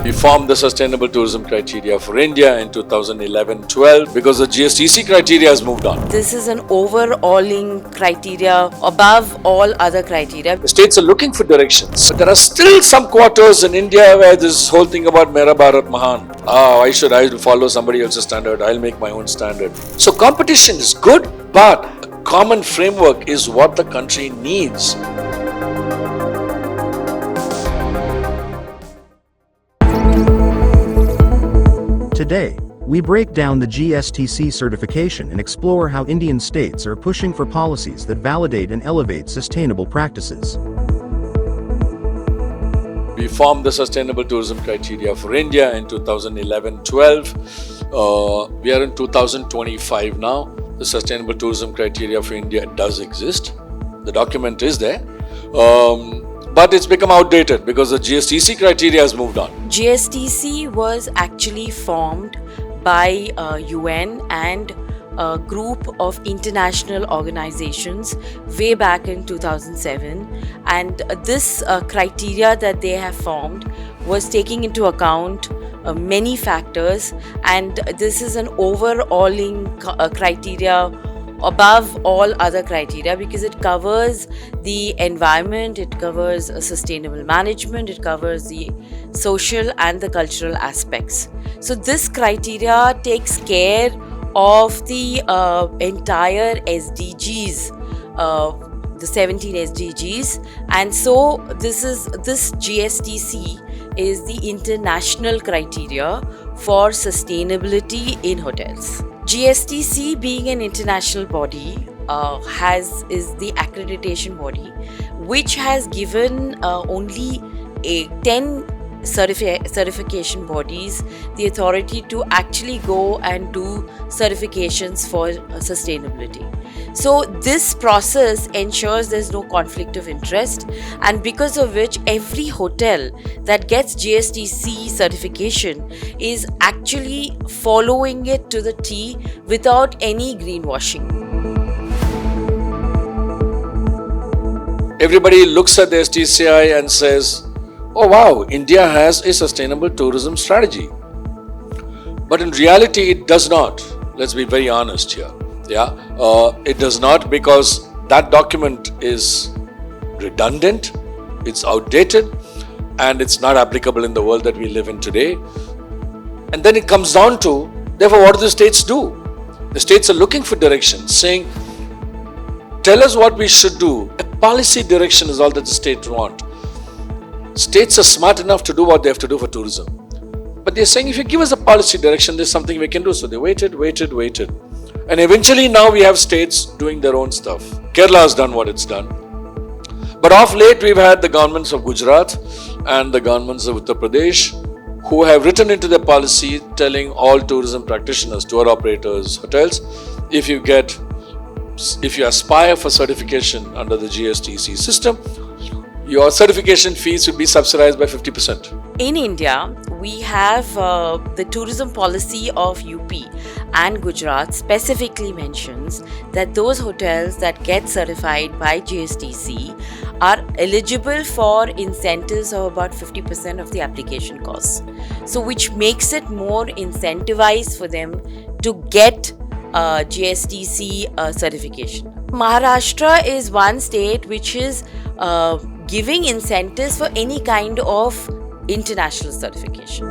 We formed the Sustainable Tourism Criteria for India in 2011-12 because the GSTC criteria has moved on. This is an overhauling criteria above all other criteria. The states are looking for directions. But there are still some quarters in India where this whole thing about Mera Bharat Mahan. I will follow somebody else's standard. I'll make my own standard. So competition is good, but a common framework is what the country needs. Today, we break down the GSTC certification and explore how Indian states are pushing for policies that validate and elevate sustainable practices. We formed the Sustainable Tourism Criteria for India in 2011-12. We are in 2025 now. The Sustainable Tourism Criteria for India does exist. The document is there. But it's become outdated because the GSTC criteria has moved on. GSTC was actually formed by UN and a group of international organizations way back in 2007, and this criteria that they have formed was taking into account many factors, and this is an overhauling criteria above all other criteria because it covers the environment, it covers sustainable management, it covers the social and the cultural aspects. So this criteria takes care of the entire SDGs, the 17 SDGs, and so this GSTC is the international criteria for sustainability in hotels. GSTC, being an international body, is the accreditation body which has given only 10 certification bodies the authority to actually go and do certifications for sustainability. So this process ensures there's no conflict of interest, and because of which every hotel that gets GSTC certification is actually following it to the T without any greenwashing. Everybody looks at the STCI and says, oh wow, India has a sustainable tourism strategy. But in reality, it does not. Let's be very honest here. It does not, because that document is redundant, it's outdated, and it's not applicable in the world that we live in today. And then it comes down to, therefore, what do the states do? The states are looking for direction, saying, tell us what we should do. A policy direction is all that the states want. States are smart enough to do what they have to do for tourism. But they're saying, if you give us a policy direction, there's something we can do. So they waited. And eventually now we have states doing their own stuff. Kerala has done what it's done. But of late, we've had the governments of Gujarat and the governments of Uttar Pradesh who have written into their policy telling all tourism practitioners, tour operators, hotels, if you aspire for certification under the GSTC system, your certification fees would be subsidized by 50%. In India, we have the tourism policy of UP and Gujarat specifically mentions that those hotels that get certified by GSTC are eligible for incentives of about 50% of the application costs. So which makes it more incentivized for them to get GSTC certification. Maharashtra is one state which is giving incentives for any kind of international certification.